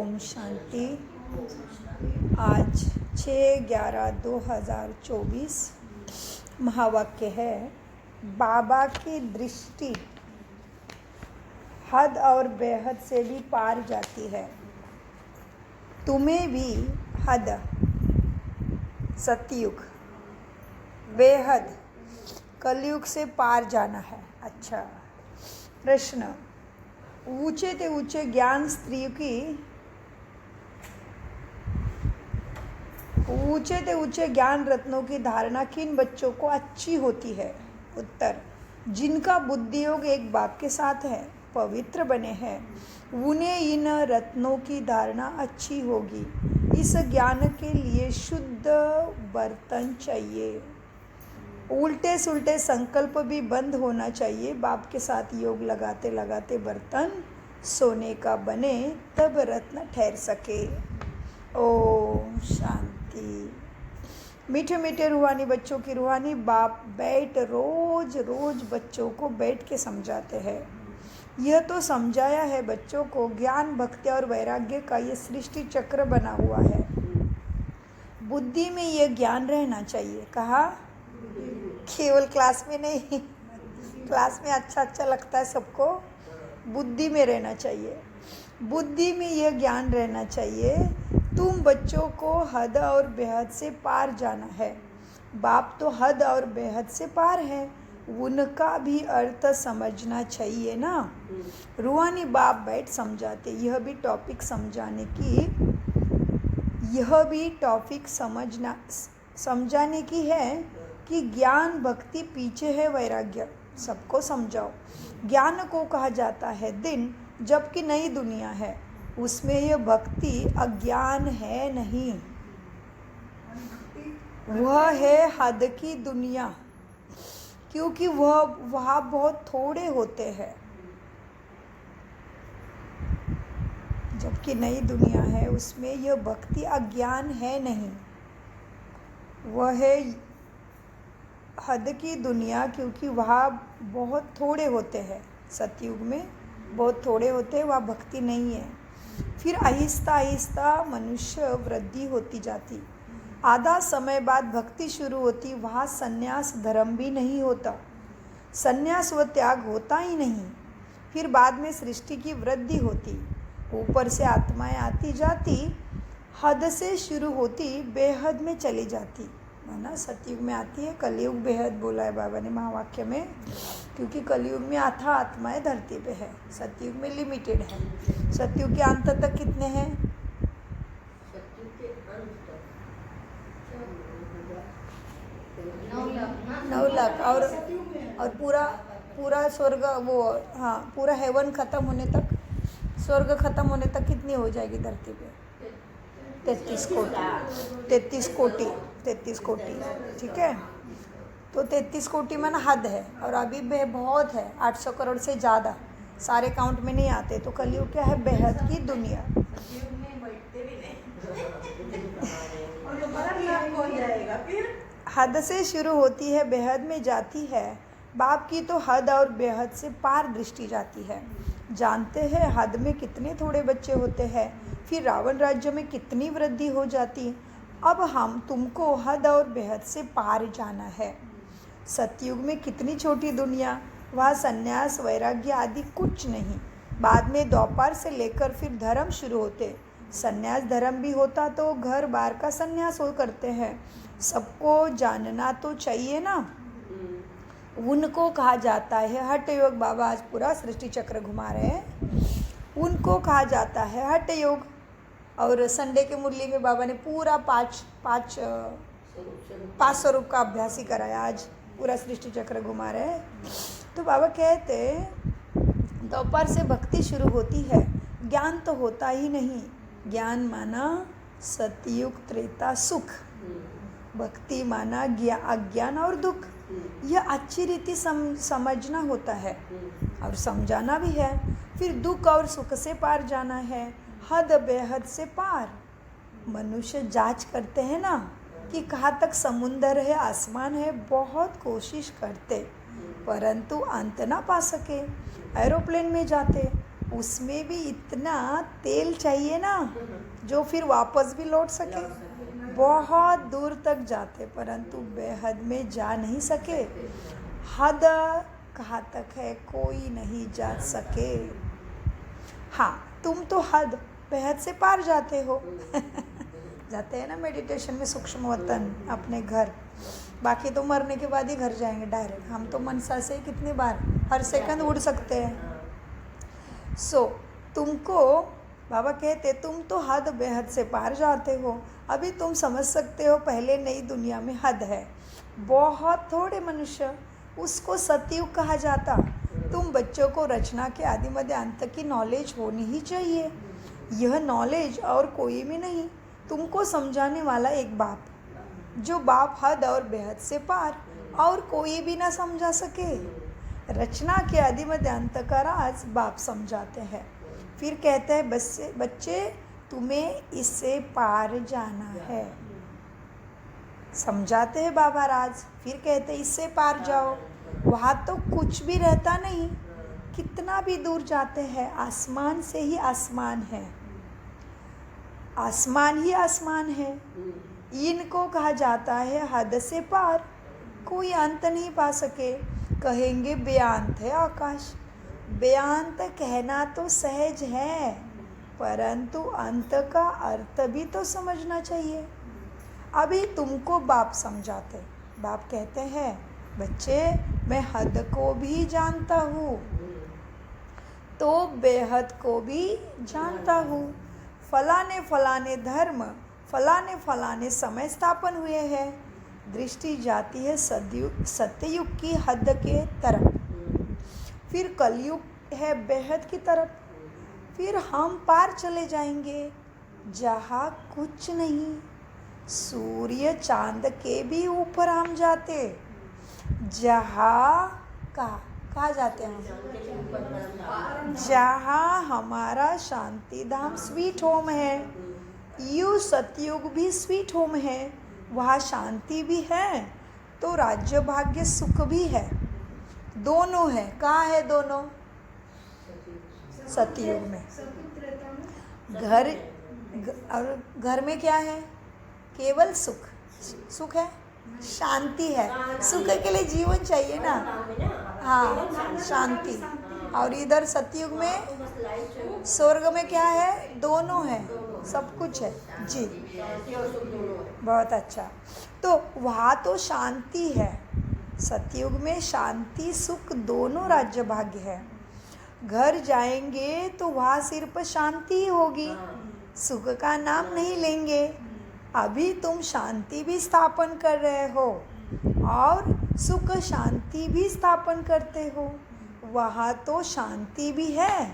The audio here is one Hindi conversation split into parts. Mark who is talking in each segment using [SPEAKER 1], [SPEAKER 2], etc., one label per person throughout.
[SPEAKER 1] ओम शांति। आज 6/11/2024 महावाक्य है, बाबा की दृष्टि हद और बेहद से भी पार जाती है। तुम्हें भी हद, सतयुग, बेहद, कलयुग से पार जाना है। अच्छा प्रश्न, ऊंचे ते ऊंचे ज्ञान स्त्रियों की, ऊंचे ते ऊंचे ज्ञान रत्नों की धारणा किन बच्चों को अच्छी होती है? उत्तर, जिनका बुद्धि योग एक बाप के साथ है, पवित्र बने हैं, उन्हें इन रत्नों की धारणा अच्छी होगी। इस ज्ञान के लिए शुद्ध बर्तन चाहिए, उल्टे सुल्टे संकल्प भी बंद होना चाहिए। बाप के साथ योग लगाते लगाते बर्तन सोने का बने, तब रत्न ठहर सके। ओम शांति। मीठे मीठे रूहानी बच्चों की रूहानी बाप बैठ रोज रोज बच्चों को बैठ के समझाते हैं। यह तो समझाया है बच्चों को, ज्ञान भक्ति और वैराग्य का ये सृष्टि चक्र बना हुआ है। बुद्धि में यह ज्ञान रहना चाहिए। कहा, केवल क्लास में नहीं, क्लास में अच्छा लगता है सबको, बुद्धि में रहना चाहिए। बुद्धि में यह ज्ञान रहना चाहिए, तुम बच्चों को हद और बेहद से पार जाना है। बाप तो हद और बेहद से पार है, उनका भी अर्थ समझना चाहिए ना। रूहानी बाप बैठ समझाते, यह भी टॉपिक समझाने की है कि ज्ञान भक्ति पीछे है, वैराग्य सबको समझाओ। ज्ञान को कहा जाता है दिन, जबकि नई दुनिया है, उसमें यह भक्ति अज्ञान है नहीं, वह है हद की दुनिया, क्योंकि वहाँ बहुत थोड़े होते हैं। जबकि नई दुनिया है, उसमें यह भक्ति अज्ञान है नहीं, वह है हद की दुनिया, क्योंकि वहाँ बहुत थोड़े होते हैं। सतयुग में बहुत थोड़े होते हैं, वहाँ भक्ति नहीं है। फिर आहिस्ता आहिस्ता मनुष्य वृद्धि होती जाती, आधा समय बाद भक्ति शुरू होती। वहाँ संन्यास धर्म भी नहीं होता, संन्यास व त्याग होता ही नहीं। फिर बाद में सृष्टि की वृद्धि होती, ऊपर से आत्माएं आती जाती, हद से शुरू होती, बेहद में चली जाती। माना सतयुग में आती है, कलयुग बेहद बोला है बाबा ने महावाक्य में, क्योंकि कलयुग में आथा आत्माएं धरती पे है, सतयुग में लिमिटेड है। सतयुग के अंत तक कितने हैं? 9 लाख। और पूरा स्वर्ग, वो हाँ, पूरा हेवन खत्म होने तक, स्वर्ग खत्म होने तक कितनी हो जाएगी धरती पे? 33 कोटि। ठीक है, तो 33 कोटि माना हद है, और अभी बहुत है, 800 करोड़ से ज़्यादा, सारे काउंट में नहीं आते। तो कलयुग क्या है? बेहद की दुनिया। हद से शुरू होती है, बेहद में जाती है। बाप की तो हद और बेहद से पार दृष्टि जाती है। जानते हैं हद में कितने थोड़े बच्चे होते हैं, फिर रावण राज्य में कितनी वृद्धि हो जाती। अब तुमको हद और बेहद से पार जाना है। सतयुग में कितनी छोटी दुनिया, वहाँ संन्यास वैराग्य आदि कुछ नहीं। बाद में द्वापर से लेकर फिर धर्म शुरू होते। संन्यास धर्म भी होता तो घर बार का संन्यास हो करते हैं। सबको जानना तो चाहिए ना। उनको कहा जाता है हठ योग। बाबा आज पूरा सृष्टि चक्र घुमा रहे हैं। उनको कहा जाता है हठ योग। और संडे के मुरली में बाबा ने पूरा पाँच स्वरूप का अभ्यास ही कराया। आज पूरा सृष्टि चक्र घुमा रहे हैं। तो बाबा कहते, दोपहर से भक्ति शुरू होती है, ज्ञान तो होता ही नहीं। ज्ञान माना सतयुग त्रेता सुख, भक्ति माना अज्ञान और दुख। यह अच्छी रीति समझना होता है और समझाना भी है। फिर दुख और सुख से पार जाना है, हद बेहद से पार। मनुष्य जांच करते हैं ना कि कहाँ तक समुंदर है, आसमान है, बहुत कोशिश करते, परंतु अंत ना पा सके। एरोप्लेन में जाते, उसमें भी इतना तेल चाहिए ना जो फिर वापस भी लौट सके। बहुत दूर तक जाते परंतु बेहद में जा नहीं सके। हद कहाँ तक है कोई नहीं जा सके। हाँ, तुम तो हद बेहद से पार जाते हो। जाते हैं ना मेडिटेशन में सूक्ष्म वतन अपने घर। बाकी तो मरने के बाद ही घर जाएंगे डायरेक्ट। हम तो मनसा से कितनी बार हर सेकंड उड़ सकते हैं। तुमको बाबा कहते तुम तो हद बेहद से पार जाते हो। अभी तुम समझ सकते हो पहले नई दुनिया में हद है। बहुत थोड़े मनुष्य, उसको सतयुग कहा जाता। तुम बच्चों को रचना के आदि मध्य अंत की नॉलेज होनी ही चाहिए। यह नॉलेज और कोई भी नहीं, तुमको समझाने वाला एक बाप, जो बाप हद और बेहद से पार और कोई भी ना समझा सके। रचना के आदि मध्य अंत का राज बाप समझाते हैं। फिर कहते हैं बच्चे तुम्हें इससे पार जाना है। समझाते हैं बाबा राज। फिर कहते हैं इससे पार जाओ। वहाँ तो कुछ भी रहता नहीं। कितना भी दूर जाते हैं आसमान से ही आसमान है। आसमान ही आसमान है। इनको कहा जाता है हद से पार। कोई अंत नहीं पा सके। कहेंगे बेअंत है आकाश। बेअंत कहना तो सहज है परंतु अंत का अर्थ भी तो समझना चाहिए। अभी तुमको बाप समझाते। बाप कहते हैं बच्चे मैं हद को भी जानता हूँ तो बेहद को भी जानता हूँ। फलाने फलाने धर्म फलाने फलाने समय स्थापन हुए हैं। दृष्टि जाती है सत्ययुग की हद के तरफ। फिर कलयुग है बेहद की तरफ। फिर हम पार चले जाएंगे जहाँ कुछ नहीं। सूर्य चांद के भी ऊपर हम जाते। जहाँ कहाँ जाते हैं हम? जहाँ हमारा शांति धाम स्वीट होम है। यू सतयुग भी स्वीट होम है। वहाँ शांति भी है तो राज्य भाग्य सुख भी है। दोनों है। कहाँ है दोनों? सतयुग में। और घर में क्या है? केवल सुख। सुख है, शांति है। सुख के लिए जीवन चाहिए ना। हाँ, शांति। और इधर सतयुग में स्वर्ग में क्या है? दोनों है, सब कुछ है जी। बहुत अच्छा। तो वहाँ तो शांति है। सतयुग में शांति सुख दोनों राज्य भाग्य है। घर जाएंगे तो वहाँ सिर्फ शांति ही होगी, सुख का नाम नहीं लेंगे। अभी तुम शांति भी स्थापन कर रहे हो और सुख शांति भी स्थापन करते हो। वहाँ तो शांति भी है।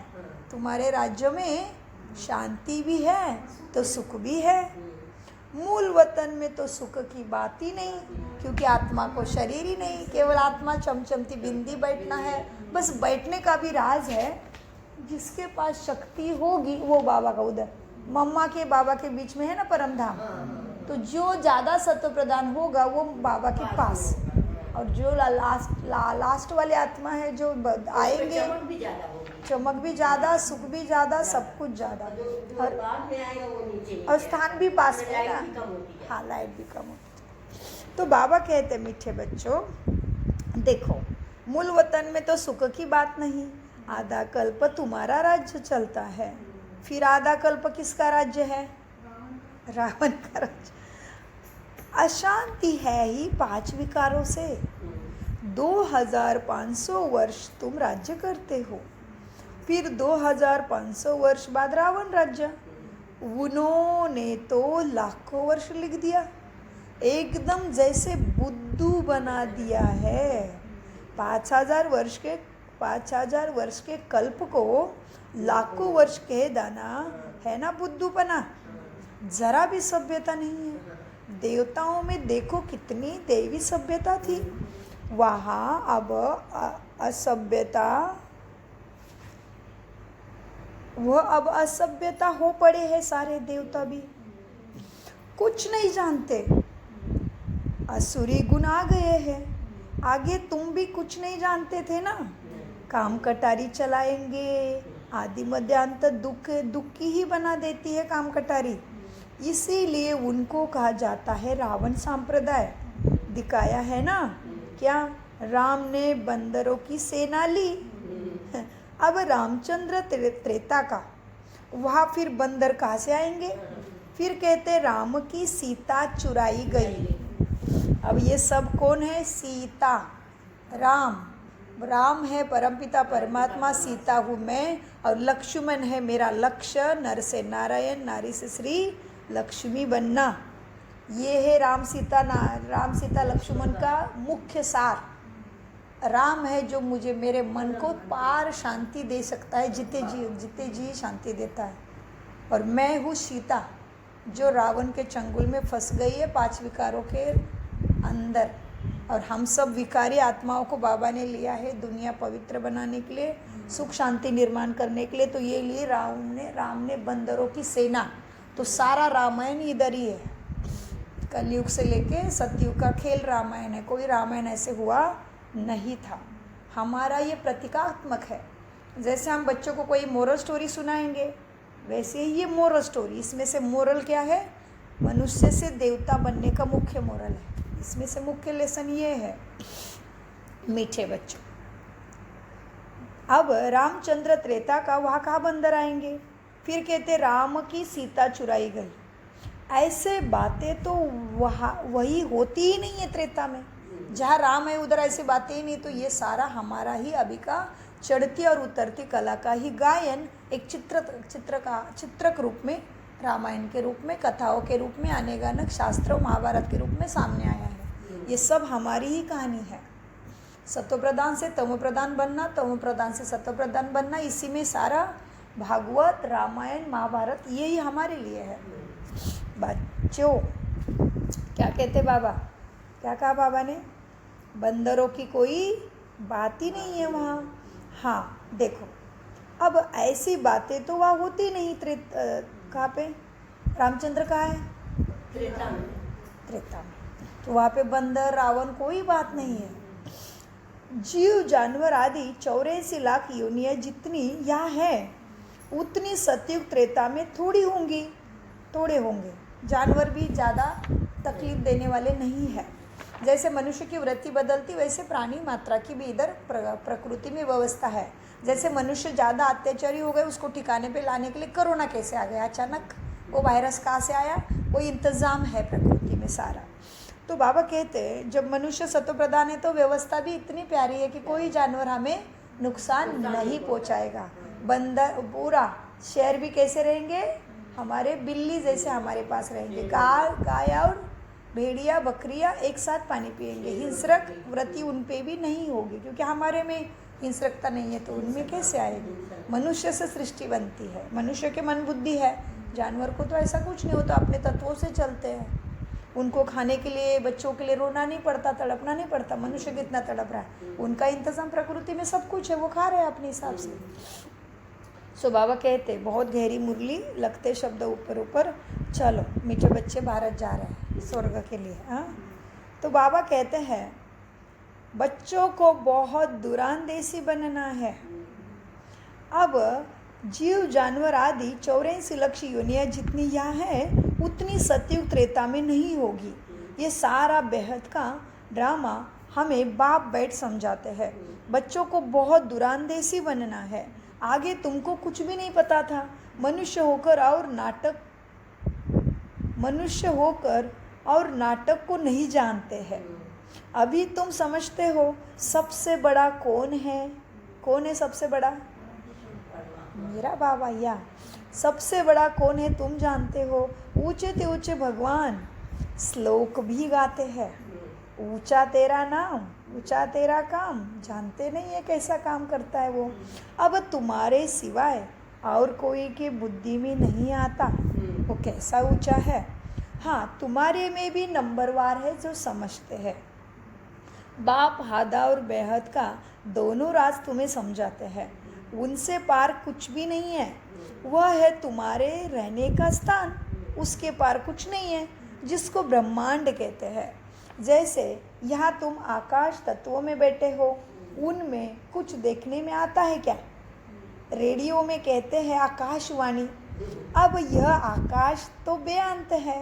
[SPEAKER 1] तुम्हारे राज्य में शांति भी है तो सुख भी है। मूल वतन में तो सुख की बात ही नहीं, क्योंकि आत्मा को शरीर ही नहीं, केवल आत्मा चमचमती बिंदी बैठना है। बस बैठने का भी राज है। जिसके पास शक्ति होगी वो बाबा का उधर मम्मा के बाबा के बीच में है ना परम धाम। तो जो ज़्यादा सत्व प्रदान होगा वो बाबा के पास। और जो लास्ट वाले आत्मा है जो आएंगे, चमक भी ज़्यादा, सुख भी ज़्यादा, सब कुछ ज़्यादा, और स्थान भी पास में है ना। हाँ, लाइट भी कम होती। तो बाबा कहते मीठे बच्चों देखो, मूल वतन में तो सुख की बात नहीं। आधा कल्प तुम्हारा राज्य चलता है। फिर आधा कल्प किसका राज्य है? रावण का राज्य। अशांति है ही 5 विकारों से। 2500 वर्ष तुम राज्य करते हो। फिर 2500 वर्ष बाद रावण राज्य। उन्होंने तो लाखों वर्ष लिख दिया, एकदम जैसे बुद्धू बना दिया है। 5000 वर्ष के कल्प को लाखों वर्ष कह देना है ना बुद्धूपना। जरा भी सभ्यता नहीं है। देवताओं में देखो कितनी देवी सभ्यता थी। वहाँ अब असभ्यता, वह अब असभ्यता हो पड़े हैं। सारे देवता भी कुछ नहीं जानते। असुरी गुण आ गए हैं। आगे तुम भी कुछ नहीं जानते थे ना। काम कटारी चलाएंगे, आदि मध्य अंत दुख दुखी ही बना देती है काम कटारी। इसीलिए उनको कहा जाता है रावण संप्रदाय। दिखाया है ना क्या, राम ने बंदरों की सेना ली। अब रामचंद्र त्रेता का, वहाँ फिर बंदर कहाँ से आएंगे। फिर कहते राम की सीता चुराई गई। अब ये सब कौन है, सीता, राम। राम है परमपिता परमात्मा, सीता हूँ मैं, और लक्ष्मण है मेरा लक्ष्य, नर से नारायण, नारी से श्री लक्ष्मी बनना। ये है राम सीता लक्ष्मण का मुख्य सार। राम है जो मुझे मेरे मन को पार शांति दे सकता है, जिते जी शांति देता है। और मैं हूँ सीता जो रावण के चंगुल में फंस गई है 5 विकारों के अंदर। और हम सब विकारी आत्माओं को बाबा ने लिया है दुनिया पवित्र बनाने के लिए, सुख शांति निर्माण करने के लिए। तो ये लिए राम ने बंदरों की सेना। तो सारा रामायण इधर ही है, कलयुग से लेके सतयुग का खेल रामायण है। कोई रामायण ऐसे हुआ नहीं था। हमारा ये प्रतीकात्मक है। जैसे हम बच्चों को कोई मोरल स्टोरी सुनाएंगे, वैसे ही ये मोरल स्टोरी। इसमें से मोरल क्या है, मनुष्य से देवता बनने का मुख्य मोरल है। इसमें से मुख्य लेसन ये है, मीठे बच्चों। अब रामचंद्र त्रेता का, वहाँ कहाँ बंदर आएंगे। फिर कहते राम की सीता चुराई गई। ऐसे बातें तो वही होती ही नहीं है त्रेता में। जहाँ राम है उधर ऐसी बातें ही नहीं। तो ये सारा हमारा ही अभी का चढ़ती और उतरती कला का ही गायन एक चित्रक रूप में, रामायण के रूप में, कथाओं के रूप में, अनेकानेक शास्त्रों महाभारत के रूप में सामने आया है। ये सब हमारी ही कहानी है। सत्व प्रधान से तमो प्रधान बनना, तमो प्रधान से सत्व प्रधान बनना, इसी में सारा भागवत, रामायण, महाभारत यही हमारे लिए है। बच्चों क्या कहते बाबा, क्या कहा बाबा ने, बंदरों की कोई बात ही नहीं है वहाँ। हाँ देखो, अब ऐसी बातें तो वहाँ होती नहीं। कहाँ पे रामचंद्र कहाँ है, त्रेता में। तो वहाँ पे बंदर रावण कोई बात नहीं है। जीव जानवर आदि 84 लाख योनियाँ जितनी यहाँ है, उतनी सतयुग त्रेता में थोड़े होंगे। जानवर भी ज़्यादा तकलीफ देने वाले नहीं है। जैसे मनुष्य की वृत्ति बदलती, वैसे प्राणी मात्रा की भी इधर प्रकृति में व्यवस्था है। जैसे मनुष्य ज़्यादा अत्याचारी हो गए, उसको ठिकाने पे लाने के लिए कोरोना कैसे आ गया अचानक, वो वायरस कहाँ से आया, वो इंतज़ाम है प्रकृति में सारा। तो बाबा कहते हैं जब मनुष्य सत्व प्रधान है तो व्यवस्था भी इतनी प्यारी है कि कोई जानवर हमें नुकसान नहीं पहुँचाएगा। बंदर पूरा शेर भी कैसे रहेंगे, हमारे बिल्ली जैसे हमारे पास रहेंगे। गाय और भेड़िया बकरियाँ एक साथ पानी पिएंगे। हिंसक वृत्ति उन पे भी नहीं होगी, क्योंकि हमारे में हिंसकता नहीं है, तो उनमें कैसे आएगी। मनुष्य से सृष्टि बनती है, मनुष्य के मन बुद्धि है। जानवर को तो ऐसा कुछ नहीं होता, अपने तत्वों से चलते हैं। उनको खाने के लिए, बच्चों के लिए रोना नहीं पड़ता, तड़पना नहीं पड़ता। मनुष्य कितना तड़प रहा है, उनका इंतज़ाम प्रकृति में सब कुछ है, वो खा रहे हैं अपने हिसाब से। सो बाबा कहते बहुत गहरी मुरली, लगते शब्द ऊपर, चलो मीठे बच्चे भारत जा रहे हैं स्वर्ग के लिए। हाँ, तो बाबा कहते हैं बच्चों को बहुत दुरानदेशी बनना है। अब जीव जानवर आदि 84 लाख योनियाँ जितनी यहाँ है, उतनी सतयुग त्रेता में नहीं होगी। ये सारा बेहद का ड्रामा हमें बाप बैठ समझाते हैं। बच्चों को बहुत दुरानदेशी बनना है। आगे तुमको कुछ भी नहीं पता था। मनुष्य होकर और नाटक को नहीं जानते हैं। अभी तुम समझते हो सबसे बड़ा कौन है। कौन है सबसे बड़ा? मेरा बाबा। या सबसे बड़ा कौन है तुम जानते हो। ऊंचे ते ऊंचे भगवान श्लोक भी गाते हैं। ऊंचा तेरा नाम, ऊंचा तेरा काम, जानते नहीं है कैसा काम करता है वो। अब तुम्हारे सिवाय और कोई की बुद्धि में नहीं आता वो कैसा ऊंचा है। हाँ, तुम्हारे में भी नंबरवार है जो समझते हैं। बाप हादा और बेहद का दोनों राज तुम्हें समझाते हैं। उनसे पार कुछ भी नहीं है। वह है तुम्हारे रहने का स्थान, उसके पार कुछ नहीं है, जिसको ब्रह्मांड कहते हैं। जैसे यहाँ तुम आकाश तत्वों में बैठे हो, उनमें कुछ देखने में आता है क्या? रेडियो में कहते हैं आकाशवाणी। अब यह आकाश तो बेअंत है,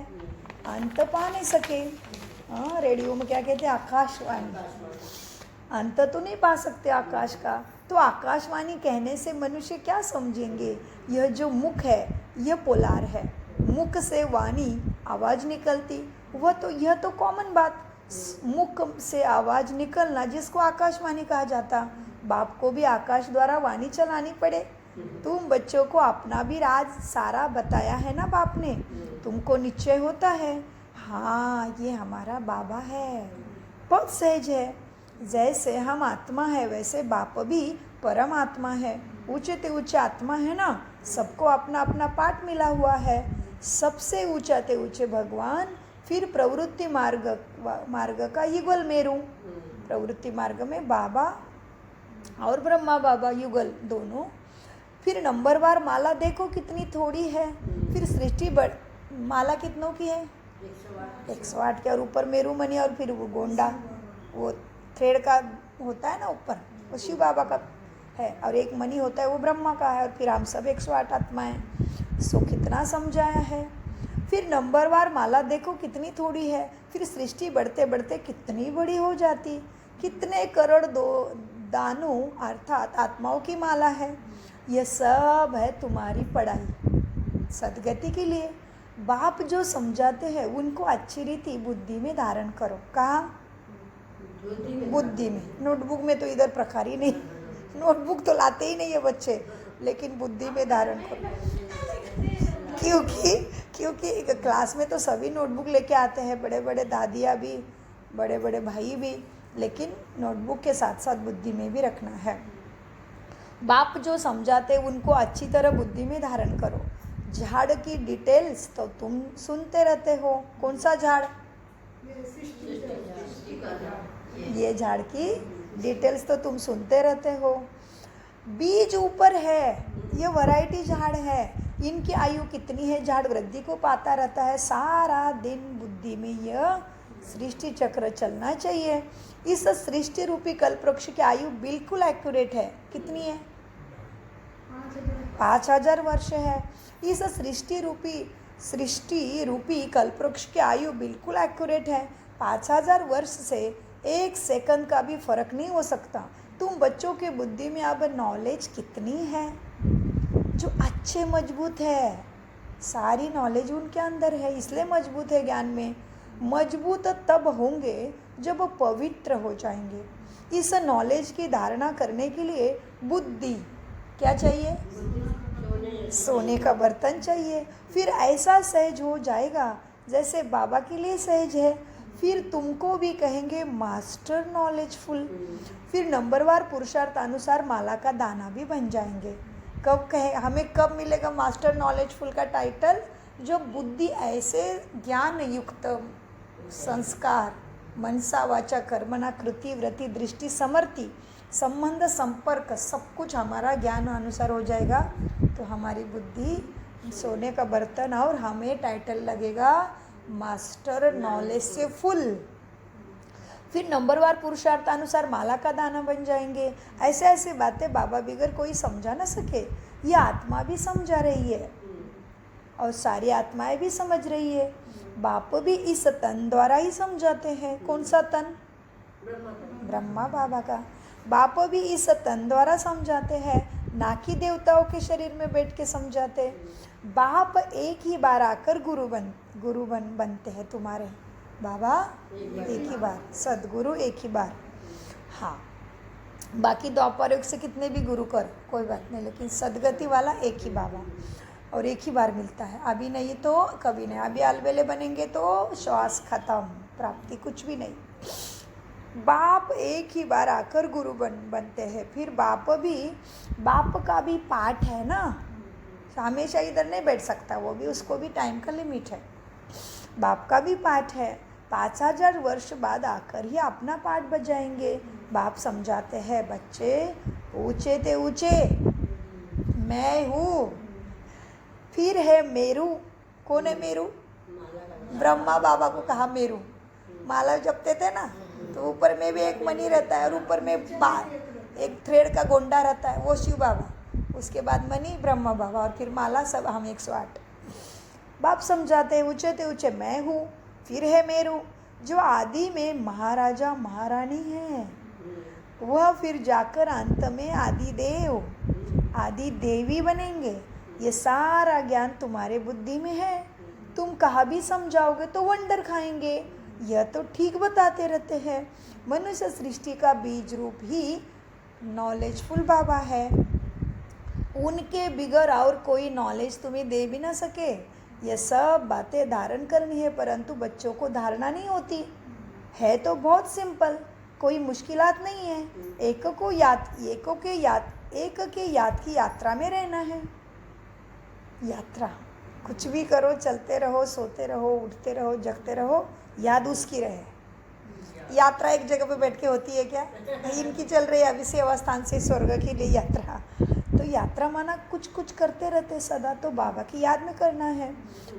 [SPEAKER 1] अंत पा नहीं सके। हाँ, रेडियो में क्या कहते हैं? आकाशवाणी। अंत तो नहीं पा सकते आकाश का, तो आकाशवाणी कहने से मनुष्य क्या समझेंगे? यह जो मुख है यह पोलार है, मुख से वाणी आवाज़ निकलती, यह तो कॉमन बात, मुख से आवाज़ निकलना जिसको आकाशवाणी कहा जाता। बाप को भी आकाश द्वारा वाणी चलानी पड़े। तुम बच्चों को अपना भी राज सारा बताया है ना बाप ने, तुमको निश्चय होता है हाँ ये हमारा बाबा है। बहुत सहज है, जैसे हम आत्मा है वैसे बाप भी परम आत्मा है, ऊंचे ते ऊंचे आत्मा है ना। सबको अपना अपना पाठ मिला हुआ है, सबसे ऊंचा ते ऊंचे भगवान, फिर प्रवृत्ति मार्ग का युगल मेरू। प्रवृत्ति मार्ग में बाबा और ब्रह्मा बाबा युगल दोनों। फिर नंबरवार माला देखो कितनी थोड़ी है, फिर सृष्टि माला कितनों की है? 108 के, और ऊपर मेरू मणि, और फिर वो गोंडा, वो थ्रेड का होता है ना ऊपर, वो शिव बाबा का है, और एक मणि होता है वो ब्रह्मा का है, और फिर हम सब 108 आत्माएं। सो कितना समझाया है। फिर नंबरवार माला देखो कितनी थोड़ी है, फिर सृष्टि बढ़ते बढ़ते कितनी बड़ी हो जाती, कितने करोड़ दानों अर्थात आत्माओं की माला है। यह सब है तुम्हारी पढ़ाई सदगति के लिए। बाप जो समझाते हैं उनको अच्छी रीति बुद्धि में धारण करो। कहाँ? बुद्धि में। नोटबुक में तो इधर प्रकार ही नहीं, नोटबुक तो लाते ही नहीं है बच्चे, लेकिन बुद्धि में धारण करो। क्योंकि क्लास में तो सभी नोटबुक लेके आते हैं, बड़े बड़े दादियाँ भी, बड़े बड़े भाई भी, लेकिन नोटबुक के साथ साथ बुद्धि में भी रखना है। बाप जो समझाते उनको अच्छी तरह बुद्धि में धारण करो। झाड़ की डिटेल्स तो तुम सुनते रहते हो। कौन सा झाड़? ये झाड़ की डिटेल्स तो तुम सुनते रहते हो। बीज ऊपर है, ये वैरायटी झाड़ है, इनकी आयु कितनी है? झाड़ वृद्धि को पाता रहता है, सारा दिन बुद्धि में यह सृष्टि चक्र चलना चाहिए। इस सृष्टि रूपी कल्पवृक्ष की आयु बिल्कुल एक्यूरेट है। कितनी है? 5000 वर्ष है। इस सृष्टि रूपी कल्पवृक्ष की आयु बिल्कुल एक्यूरेट है। 5000 वर्ष से 1 सेकंड का भी फर्क नहीं हो सकता। तुम बच्चों के बुद्धि में अब नॉलेज कितनी है जो अच्छे मजबूत है, सारी नॉलेज उनके अंदर है, इसलिए मजबूत है। ज्ञान में मजबूत तब होंगे जब वो पवित्र हो जाएंगे। इस नॉलेज की धारणा करने के लिए बुद्धि क्या चाहिए? सोने का बर्तन चाहिए। फिर ऐसा सहज हो जाएगा जैसे बाबा के लिए सहज है। फिर तुमको भी कहेंगे मास्टर नॉलेजफुल। फिर नंबरवार पुरुषार्थ अनुसार माला का दाना भी बन जाएंगे। कब कहे हमें, कब मिलेगा मास्टर नॉलेजफुल का टाइटल? जो बुद्धि ऐसे ज्ञान युक्त संस्कार मनसा वाचा कर्मणा कृति वृत्ति दृष्टि समर्ति संबंध संपर्क सब कुछ हमारा ज्ञान अनुसार हो जाएगा, तो हमारी बुद्धि सोने का बर्तन और हमें टाइटल लगेगा मास्टर नॉलेज से फुल। फिर नंबरवार पुरुषार्थ अनुसार माला का दाना बन जाएंगे। ऐसे ऐसे बातें बाबा बिगर कोई समझा ना सके, ये आत्मा भी समझा रही है और सारी आत्माएं भी समझ रही है। बाप भी इस तन द्वारा ही समझाते हैं। कौन सा तन? ब्रह्मा बाबा का। बाप भी इस तन द्वारा समझाते हैं, ना कि देवताओं के शरीर में बैठ के समझाते। बाप एक ही बार आकर गुरु बनते हैं तुम्हारे। बाबा एक ही बार, सदगुरु एक ही बार। हाँ, बाकी द्वापर युग से कितने भी गुरु कर कोई बात नहीं, लेकिन सदगति वाला एक ही बाबा और एक ही बार मिलता है। अभी नहीं तो कभी नहीं। अभी अलबेले बनेंगे तो श्वास खत्म, प्राप्ति कुछ भी नहीं। बाप एक ही बार आकर गुरु बनते हैं। फिर बाप का भी पाठ है ना, हमेशा इधर नहीं बैठ सकता वो भी, उसको भी टाइम का लिमिट है। बाप का भी पाठ है। 5000 वर्ष बाद आकर ही अपना पाठ बजाएंगे। बाप समझाते हैं, बच्चे ऊंचे ते ऊंचे मैं हूँ। फिर है मेरू। कौन है मेरू? ब्रह्मा बाबा को कहा मेरू। माला जपते थे ना, तो ऊपर में भी एक मणि रहता है और ऊपर में एक थ्रेड का गोंडा रहता है, वो शिव बाबा। उसके बाद मणि ब्रह्म भव और फिर माला सब हम 108। बाप समझाते हैं ऊंचे ते ऊंचे मैं हूँ, फिर है मेरू, जो आदि में महाराजा महारानी है, वह फिर जाकर अंत में आदि देवी बनेंगे। ये सारा ज्ञान तुम्हारे बुद्धि में है, तुम कहाँ भी समझाओगे तो वंडर खाएंगे। यह तो ठीक बताते रहते हैं। मनुष्य सृष्टि का बीज रूप ही नॉलेजफुल बाबा है, उनके बिगर और कोई नॉलेज तुम्हें दे भी ना सके। यह सब बातें धारण करनी है, परंतु बच्चों को धारणा नहीं होती है। तो बहुत सिंपल, कोई मुश्किलात नहीं है। एक के याद की यात्रा में रहना है। यात्रा कुछ भी करो, चलते रहो, सोते रहो, उठते रहो, जगते रहो, याद उसकी रहे। यात्रा एक जगह पे बैठ के होती है क्या? इनकी चल रही है अभी से अवस्थान से स्वर्ग के लिए यात्रा। तो यात्रा माना कुछ कुछ करते रहते सदा, तो बाबा की याद में करना है।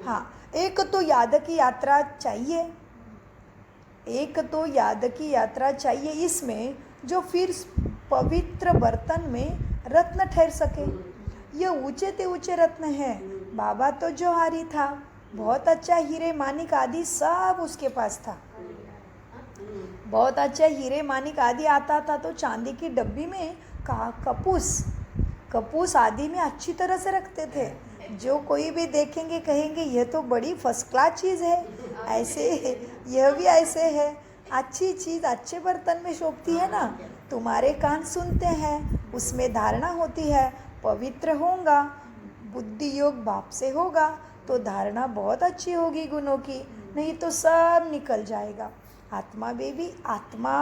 [SPEAKER 1] हाँ, एक तो याद की यात्रा चाहिए, इसमें जो फिर पवित्र बर्तन में रत्न ठहर सके। यह ऊंचे ते ऊंचे रत्न है। बाबा तो जोहारी था, बहुत अच्छा हीरे मानिक आदि सब उसके पास था। बहुत अच्छा हीरे मानिक आदि आता था तो चांदी की डब्बी में कपूस आदि में अच्छी तरह से रखते थे। जो कोई भी देखेंगे कहेंगे यह तो बड़ी फर्स्ट क्लास चीज़ है। ऐसे यह भी ऐसे है, अच्छी चीज़ अच्छे बर्तन में शोभती है ना। तुम्हारे कान सुनते हैं, उसमें धारणा होती है। पवित्र होगा, बुद्धि योग बाप से होगा तो धारणा बहुत अच्छी होगी गुणों की, नहीं तो सब निकल जाएगा। आत्मा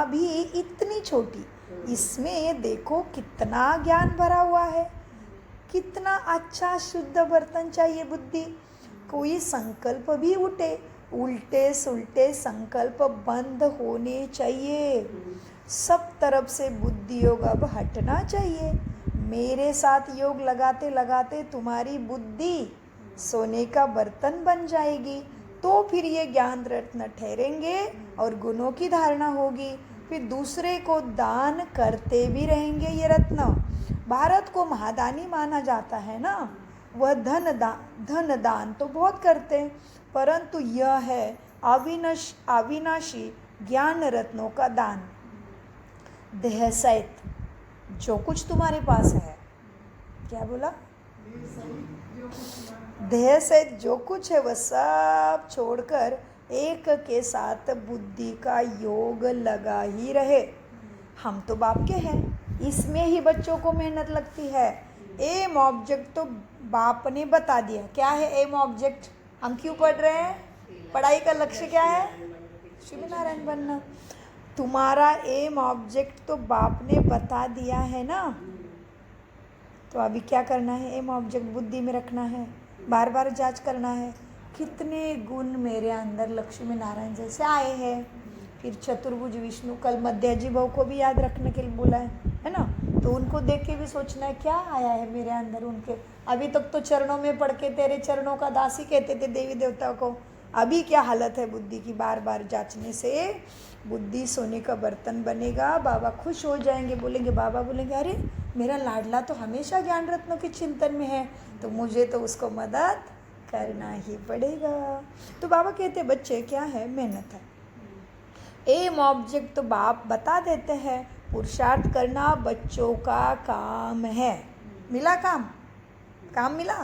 [SPEAKER 1] भी इतनी छोटी, इसमें देखो कितना ज्ञान भरा हुआ है। कितना अच्छा शुद्ध बर्तन चाहिए बुद्धि। कोई संकल्प भी उल्टे सुल्टे संकल्प बंद होने चाहिए। सब तरफ से बुद्धि योग अब हटना चाहिए। मेरे साथ योग लगाते लगाते तुम्हारी बुद्धि सोने का बर्तन बन जाएगी, तो फिर ये ज्ञान रत्न ठहरेंगे और गुणों की धारणा होगी। फिर दूसरे को दान करते भी रहेंगे ये रत्न। भारत को महादानी माना जाता है ना, वह धन दान तो बहुत करते हैं, परंतु यह है अविनाशी ज्ञान रत्नों का दान। देह सहित जो कुछ तुम्हारे पास है, क्या बोला? देह सहित जो कुछ है वह सब छोड़कर एक के साथ बुद्धि का योग लगा ही रहे। हम तो बाप के हैं, इसमें ही बच्चों को मेहनत लगती है। एम ऑब्जेक्ट तो बाप ने बता दिया। क्या है एम ऑब्जेक्ट? हम क्यों पढ़ रहे हैं? पढ़ाई का लक्ष्य क्या है? श्री नारायण बनना। तुम्हारा एम ऑब्जेक्ट तो बाप ने बता दिया है ना। तो अभी क्या करना है? एम ऑब्जेक्ट बुद्धि में रखना है, बार बार जांच करना है कितने गुण मेरे अंदर लक्ष्मी नारायण जैसे आए हैं। फिर चतुर्भुज विष्णु, कल मध्याजी भाव को भी याद रखने के लिए बोला है ना। तो उनको देख के भी सोचना है क्या आया है मेरे अंदर उनके। अभी तक तो चरणों में पढ़ के तेरे चरणों का दास ही कहते थे देवी देवता को। अभी क्या हालत है बुद्धि की? बार बार जांचने से बुद्धि सोने का बर्तन बनेगा। बाबा खुश हो जाएंगे, बोलेंगे, बाबा बोलेंगे अरे मेरा लाडला तो हमेशा ज्ञान रत्नों के चिंतन में है, तो मुझे तो उसको मदद करना ही पड़ेगा। तो बाबा कहते बच्चे क्या है? मेहनत है। एम ऑब्जेक्ट तो बाप बता देते हैं, पुरुषार्थ करना बच्चों का काम है। मिला काम मिला।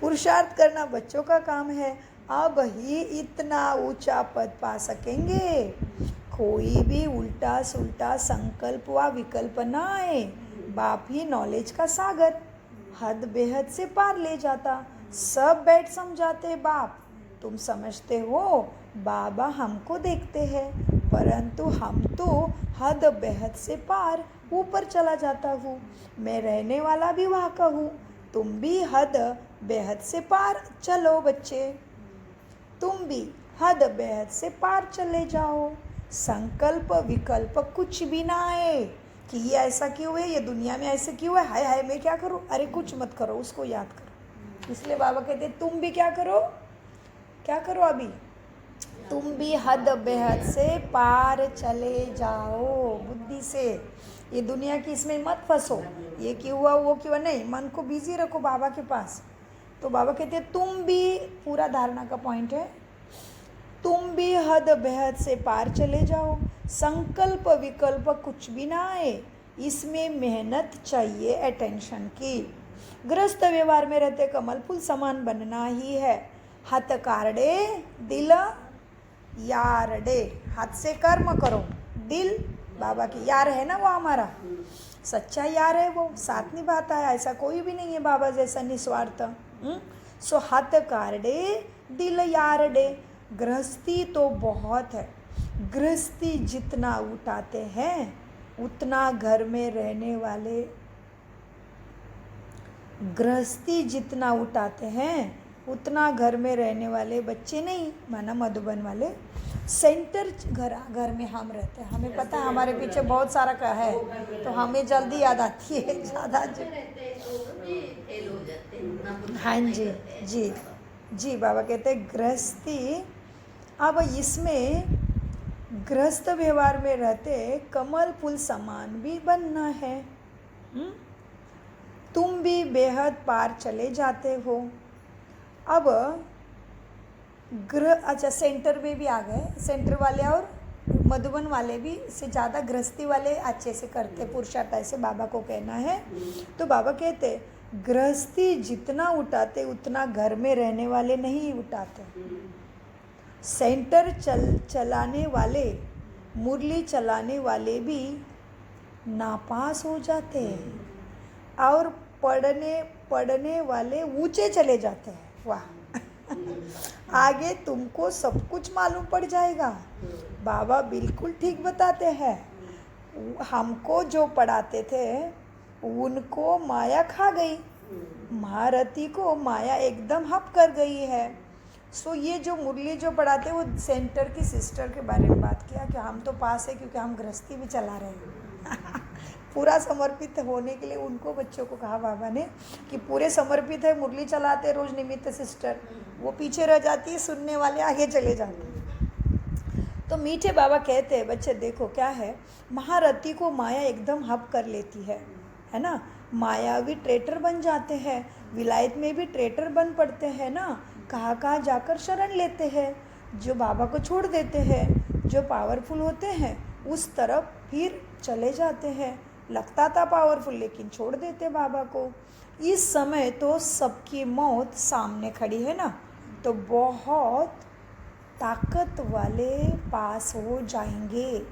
[SPEAKER 1] पुरुषार्थ करना बच्चों का काम है। अब ही इतना ऊंचा पद पा सकेंगे। कोई भी उल्टा सुल्टा संकल्प व विकल्प ना आए। बाप ही नॉलेज का सागर हद बेहद से पार ले जाता। सब बैठ समझाते बाप, तुम समझते हो बाबा हमको देखते हैं, परंतु हम तो हद बेहद से पार ऊपर चला जाता हूँ। मैं रहने वाला भी वहाँ का हूँ। तुम भी हद बेहद से पार चलो बच्चे, तुम भी हद बेहद से पार चले जाओ। संकल्प विकल्प कुछ भी ना आए कि ये ऐसा क्यों है, ये दुनिया में ऐसे क्यों है, हाय हाय मैं क्या करूँ। अरे कुछ मत करो, उसको याद करो। इसलिए बाबा कहते तुम भी क्या करो अभी, तुम भी हद बेहद से पार चले जाओ बुद्धि से। ये दुनिया की इसमें मत फंसो, ये क्यों हुआ वो क्यों हुआ, नहीं, मन को बिजी रखो बाबा के पास। तो बाबा कहते हैं तुम भी, पूरा धारणा का पॉइंट है, तुम भी हद बेहद से पार चले जाओ। संकल्प विकल्प कुछ भी ना आए, इसमें मेहनत चाहिए अटेंशन की। गृहस्थ व्यवहार में रहते कमल फूल समान बनना ही है। हाथ कारडे दिल यारडे, हाथ से कर्म करो, दिल बाबा की यार है ना, वो हमारा सच्चा यार है, वो साथ निभाता है, ऐसा कोई भी नहीं है बाबा जैसा निस्वार्थ। सो हाथ कारडे दिल यारडे। गृहस्थी तो बहुत है, गृहस्थी जितना उठाते हैं उतना घर में रहने वाले, गृहस्थी जितना उठाते हैं उतना घर में रहने वाले बच्चे नहीं, माना मधुबन वाले सेंटर घर में हम रहते हैं, हमें पता है हमारे पीछे बहुत सारा का है, तो हमें जल्दी याद आती है ज़्यादा। हाँ जी जी जी, बाबा कहते हैं गृहस्थी। अब इसमें गृहस्थ व्यवहार में रहते कमल फूल समान भी बनना है। तुम भी बेहद पार चले जाते हो। अब अच्छा, सेंटर में भी आ गए, सेंटर वाले और मधुबन वाले भी से ज़्यादा गृहस्थी वाले अच्छे से करते पुरुषार्थ, ऐसे बाबा को कहना है। तो बाबा कहते गृहस्थी जितना उठाते उतना घर में रहने वाले नहीं उठाते। सेंटर चलाने वाले, मुरली चलाने वाले भी नापास हो जाते हैं और पढ़ने वाले ऊंचे चले जाते हैं। वाह आगे तुमको सब कुछ मालूम पड़ जाएगा। बाबा बिल्कुल ठीक बताते हैं। हमको जो पढ़ाते थे उनको माया खा गई, महारथी को माया एकदम हप कर गई है। सो ये जो मुरली जो पढ़ाते वो सेंटर की सिस्टर के बारे में बात किया कि हम तो पास है क्योंकि हम गृहस्थी भी चला रहे हैं। पूरा समर्पित होने के लिए उनको बच्चों को कहा बाबा ने कि पूरे समर्पित है, मुरली चलाते रोज निमित्त सिस्टर, वो पीछे रह जाती है, सुनने वाले आगे चले जाते हैं। तो मीठे बाबा कहते हैं बच्चे देखो क्या है, महारथी को माया एकदम हप कर लेती है ना। मायावी ट्रेटर बन जाते हैं, विलायत में भी ट्रेटर बन पड़ते हैं ना। कहाँ कहाँ जाकर शरण लेते हैं, जो बाबा को छोड़ देते हैं, जो पावरफुल होते हैं उस तरफ फिर चले जाते हैं। लगता था पावरफुल लेकिन छोड़ देते बाबा को। इस समय तो सबकी मौत सामने खड़ी है ना, तो बहुत ताकत वाले पास हो जाएंगे।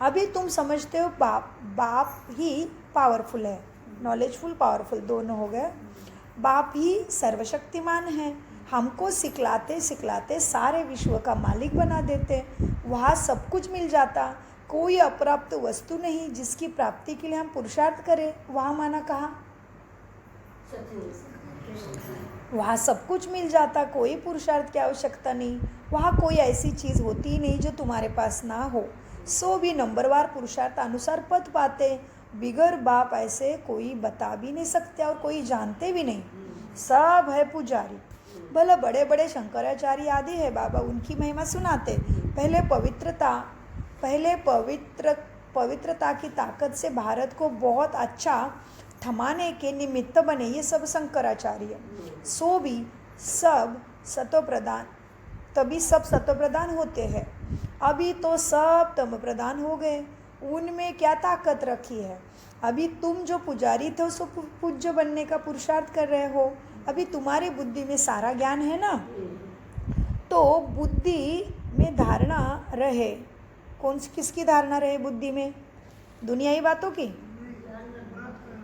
[SPEAKER 1] अभी तुम समझते हो बाप ही पावरफुल है, नॉलेजफुल पावरफुल दोनों हो गए। बाप ही सर्वशक्तिमान है, हमको सिखलाते सिखलाते सारे विश्व का मालिक बना देते। वहाँ सब कुछ मिल जाता, कोई अप्राप्त वस्तु नहीं जिसकी प्राप्ति के लिए हम पुरुषार्थ करें। वहाँ माना कहा वहाँ सब कुछ मिल जाता, कोई पुरुषार्थ की आवश्यकता नहीं। वहाँ कोई ऐसी चीज़ होती ही नहीं जो तुम्हारे पास ना हो। सो भी नंबरवार पुरुषार्थ अनुसार पद पाते। बिगर बाप ऐसे कोई बता भी नहीं सकते और कोई जानते भी नहीं, सब है पुजारी। भले बड़े बड़े शंकराचार्य आदि है, बाबा उनकी महिमा सुनाते। पहले पवित्रता की ताकत से भारत को बहुत अच्छा थमाने के निमित्त बने ये सब शंकराचार्य। सो भी सब सतोप्रधान, तभी सब सतोप्रधान होते हैं। अभी तो सब तम प्रधान हो गए, उनमें क्या ताकत रखी है। अभी तुम जो पुजारी थे सो पूज्य बनने का पुरुषार्थ कर रहे हो। अभी तुम्हारी बुद्धि में सारा ज्ञान है ना, तो बुद्धि में धारणा रहे। कौन सी किसकी धारणा रहे बुद्धि में? दुनियाई बातों की,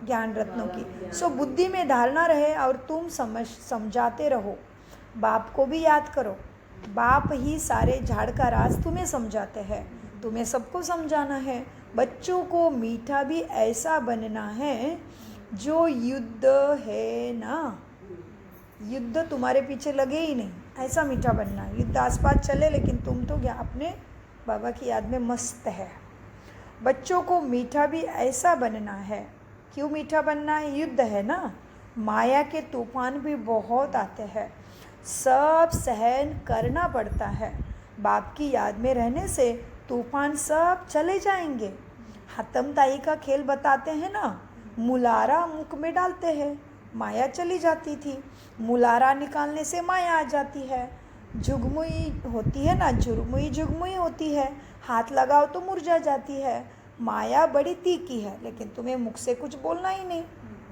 [SPEAKER 1] ज्ञान रत्नों की। सो बुद्धि में धारणा रहे और तुम समझाते रहो। बाप को भी याद करो, बाप ही सारे झाड़ का राज तुम्हें समझाते हैं, तुम्हें सबको समझाना है। बच्चों को मीठा भी ऐसा बनना है जो युद्ध है ना, युद्ध तुम्हारे पीछे लगे ही नहीं, ऐसा मीठा बनना है। युद्ध आसपास चले लेकिन तुम तो क्या अपने बाबा की याद में मस्त है। बच्चों को मीठा भी ऐसा बनना है। क्यों मीठा बनना है? युद्ध है ना, माया के तूफान भी बहुत आते हैं, सब सहन करना पड़ता है। बाप की याद में रहने से तूफान सब चले जाएंगे। हतम ताई का खेल बताते हैं ना, मुलारा मुख में डालते हैं, माया चली जाती थी, मुलारा निकालने से माया आ जाती है। झुगमुई होती है ना, झुरमुई झुगमुई होती है, हाथ लगाओ तो मुरझा जाती है। माया बड़ी तीखी है, लेकिन तुम्हें मुख से कुछ बोलना ही नहीं,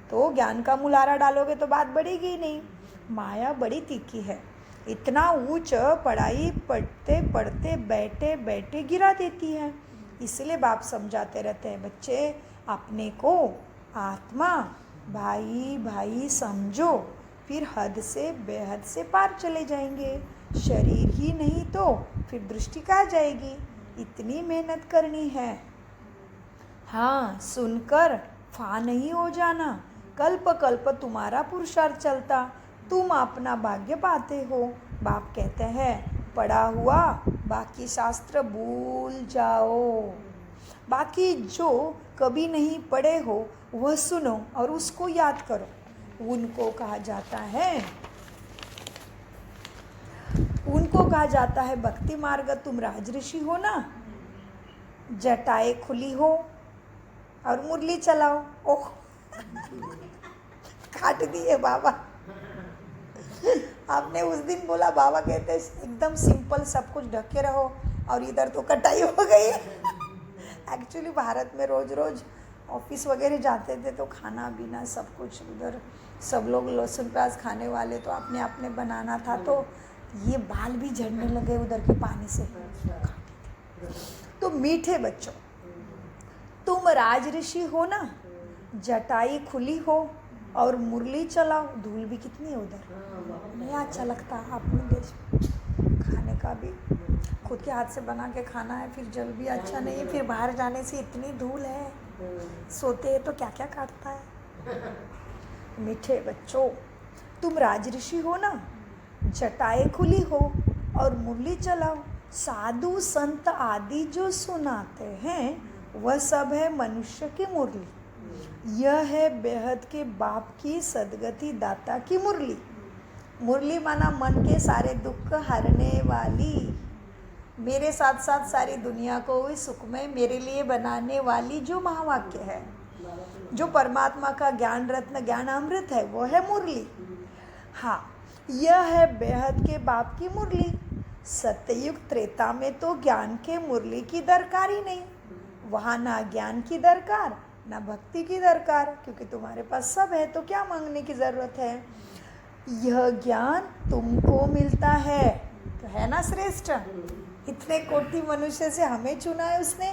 [SPEAKER 1] तो ज्ञान का मुलारा डालोगे तो बात बढ़ेगी ही नहीं। माया बड़ी तीखी है, इतना ऊंच पढ़ाई पढ़ते पढ़ते बैठे बैठे गिरा देती है। इसलिए बाप समझाते रहते हैं, बच्चे अपने को आत्मा भाई भाई समझो, फिर हद से बेहद से पार चले जाएंगे। शरीर ही नहीं तो फिर दृष्टि कहाँ जाएगी? इतनी मेहनत करनी है। हाँ, सुनकर फा नहीं हो जाना, कल्प कल्प तुम्हारा पुरुषार्थ चलता, तुम अपना भाग्य पाते हो। बाप कहते हैं, पढ़ा हुआ बाकी शास्त्र भूल जाओ, बाकी जो कभी नहीं पढ़े हो वह सुनो और उसको याद करो। उनको कहा जाता है भक्ति मार्ग। तुम राजऋषि हो ना, जटाएं खुली हो और मुरली चलाओ। ओह काट दिए बाबा। आपने उस दिन बोला, बाबा कहते एकदम सिंपल सब कुछ ढके रहो, और इधर तो कटाई हो गई। एक्चुअली भारत में रोज रोज ऑफिस वगैरह जाते थे तो खाना पीना सब कुछ उधर, सब लोग लहसुन प्याज खाने वाले, तो आपने अपने बनाना था, तो ये बाल भी झड़ने लगे उधर के पानी से। तो मीठे बच्चों, तुम राजऋषि हो ना, जटाई खुली हो और मुरली चलाओ। धूल भी कितनी है उधर, नहीं अच्छा लगता अपने देश में खाने का भी, खुद के हाथ से बना के खाना है, फिर जल भी अच्छा नहीं है, फिर बाहर जाने से इतनी धूल है, सोते हैं तो क्या क्या काटता है। मीठे बच्चों, तुम राजऋषि हो ना, जटाएं खुली हो और मुरली चलाओ। साधु संत आदि जो सुनाते हैं वह सब है मनुष्य की मुरली। यह है बेहद के बाप की सदगति दाता की मुरली। मुरली माना मन के सारे दुख हरने वाली, मेरे साथ साथ सारी दुनिया को भी सुखमय मेरे लिए बनाने वाली जो महावाक्य है, जो परमात्मा का ज्ञान रत्न ज्ञान अमृत है, वो है मुरली। हाँ, यह है बेहद के बाप की मुरली। सत्ययुग त्रेता में तो ज्ञान के मुरली की दरकार ही नहीं, वहाँ ना ज्ञान की दरकार ना भक्ति की दरकार, क्योंकि तुम्हारे पास सब है तो क्या मांगने की ज़रूरत है। यह ज्ञान तुमको मिलता है, तो है ना श्रेष्ठ। इतने कोटि मनुष्य से हमें चुना है उसने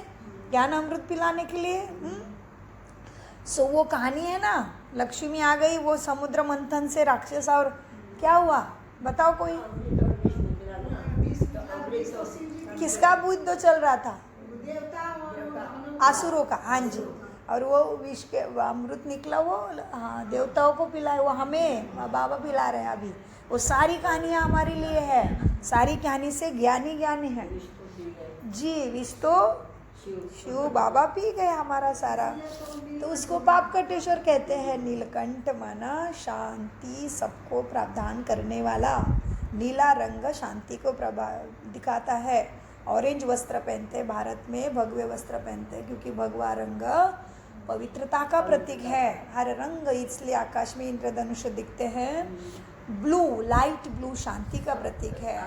[SPEAKER 1] ज्ञान अमृत पिलाने के लिए। सो वो कहानी है ना, लक्ष्मी आ गई, वो समुद्र मंथन से राक्षस, और क्या हुआ बताओ कोई, किसका युद्ध चल रहा था? आसुरों का। हाँ जी, और वो विष के अमृत निकला, वो हाँ देवताओं को पिलाए, वो हमें बाबा पिला रहे हैं अभी। वो सारी कहानियाँ हमारे लिए है, सारी कहानी से ज्ञानी ज्ञानी है जी। विष तो शिव बाबा पी गए हमारा सारा, तो उसको पाप कटेश्वर कहते हैं। नीलकंठ माना शांति सबको प्रावधान करने वाला, नीला रंग शांति को दिखाता है। ऑरेंज वस्त्र पहनते हैं, भारत में भगवे वस्त्र पहनते हैं, क्योंकि भगवा रंग पवित्रता का प्रतीक है। हर रंग, इसलिए आकाश में इंद्रधनुष दिखते हैं। ब्लू, लाइट ब्लू शांति का प्रतीक है।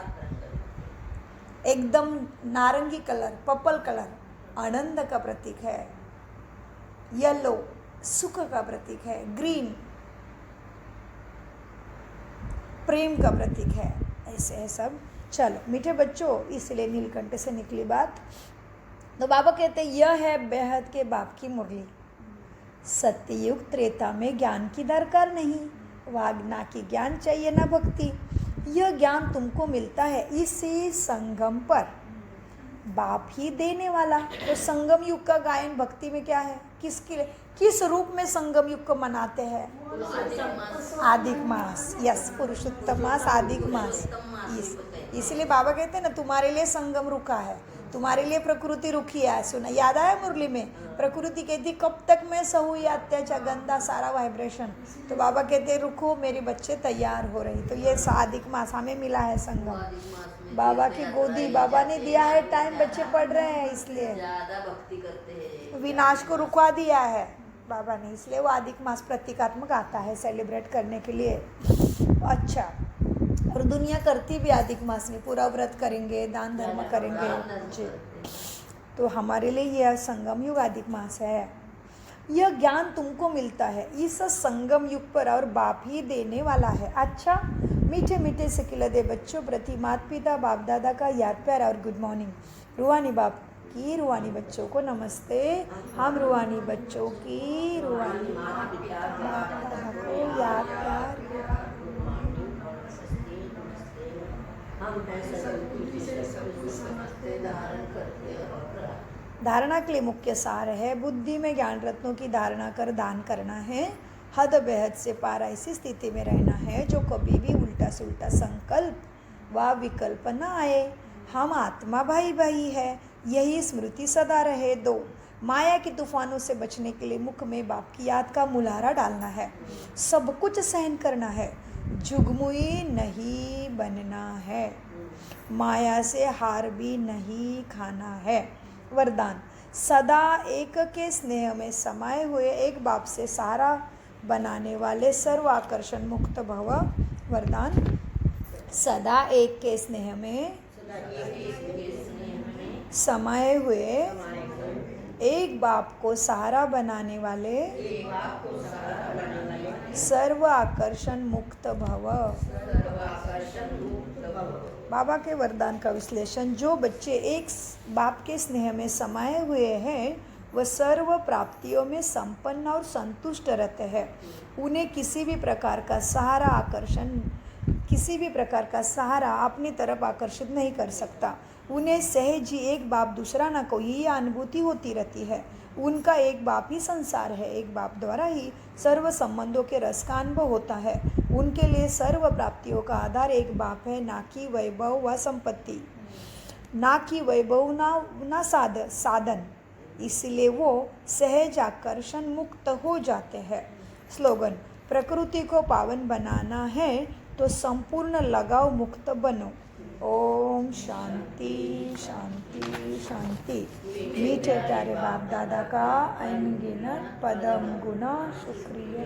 [SPEAKER 1] एकदम नारंगी कलर, पर्पल कलर आनंद का प्रतीक है। येलो सुख का प्रतीक है। ग्रीन प्रेम का प्रतीक है। ऐसे है सब। चलो मीठे बच्चों, इसलिए नीलकंठ से निकली बात। तो बाबा कहते हैं, यह है बेहद के बाप की मुरली। सत्ययुग त्रेता में ज्ञान की दरकार नहीं, वहाँ ना की ज्ञान चाहिए ना भक्ति। यह ज्ञान तुमको मिलता है इसी संगम पर, बाप ही देने वाला। तो संगम युग का गायन भक्ति में क्या है, किस रूप में संगम युग को मनाते हैं? आदिक मास। यस, पुरुषोत्तम मास, आदिक मास। इसलिए बाबा कहते हैं ना, तुम्हारे लिए संगम रुका है। तुम्हारे लिए प्रकृति रुकी है। सुना, याद आया मुरली में? प्रकृति कहती कब तक मैं सहूँ ये अत्याचार, गंदा सारा वाइब्रेशन। तो बाबा कहते रुको, मेरे बच्चे तैयार हो रही। तो ये सादिक मास हमें मिला है संगम, बाबा की गोदी, बाबा ने दिया है टाइम, बच्चे पढ़ रहे हैं इसलिए
[SPEAKER 2] ज्यादा भक्ति करते हैं,
[SPEAKER 1] विनाश को रुकवा दिया है बाबा ने, इसलिए वो अधिक मास प्रतीकात्मक आता है सेलिब्रेट करने के लिए। अच्छा, और दुनिया करती भी अधिक मास में, पूरा व्रत करेंगे, दान धर्म करेंगे जी। तो हमारे लिए यह संगम युग अधिक मास है। यह ज्ञान तुमको मिलता है इस संगम युग पर, और बाप ही देने वाला है। अच्छा, मीठे मीठे से खिलते बच्चों प्रति माता पिता बाप दादा का याद प्यार और गुड मॉर्निंग। रूहानी बाप की रूहानी बच्चों को नमस्ते। हम रूहानी बच्चों की रूहानी बाप दादा को याद प्यार। धारणा के लिए मुख्य सार है, बुद्धि में ज्ञान रत्नों की धारणा कर दान करना है। हद बेहद से पार ऐसी स्थिति में रहना है जो कभी भी उल्टा से उल्टा संकल्प व विकल्प न आए। हम आत्मा भाई भाई है, यही स्मृति सदा रहे। 2, माया की तूफानों से बचने के लिए मुख में बाप की याद का मुलारा डालना है। सब कुछ सहन करना है, जुगमुई नहीं बनना है, माया से हार भी नहीं खाना है। वरदान, सदा एक के स्नेह में समाये हुए एक बाप से सहारा बनाने वाले सर्व आकर्षण मुक्त भव। वरदान, सदा एक के स्नेह में समाये हुए एक बाप को सहारा बनाने वाले सर्व आकर्षण मुक्त भव। बाबा के वरदान का विश्लेषण, जो बच्चे एक बाप के स्नेह में समाये हुए हैं वह सर्व प्राप्तियों में संपन्न और संतुष्ट रहते हैं। उन्हें किसी भी प्रकार का सहारा अपनी तरफ आकर्षित नहीं कर सकता। उन्हें सहज ही एक बाप दूसरा न कोई यह अनुभूति होती रहती है। उनका एक बाप ही संसार है, एक बाप द्वारा ही सर्व संबंधों के रस का अनुभव होता है। उनके लिए सर्व प्राप्तियों का आधार एक बाप है, ना कि वैभव व संपत्ति, ना कि वैभव ना साधन। इसलिए वो सहज आकर्षण मुक्त हो जाते हैं। स्लोगन, प्रकृति को पावन बनाना है तो संपूर्ण लगाव मुक्त बनो। ओम शांति शांति शांति। मीठे प्यारे बाप दादा का अनगिनत पदम गुना शुक्रिया।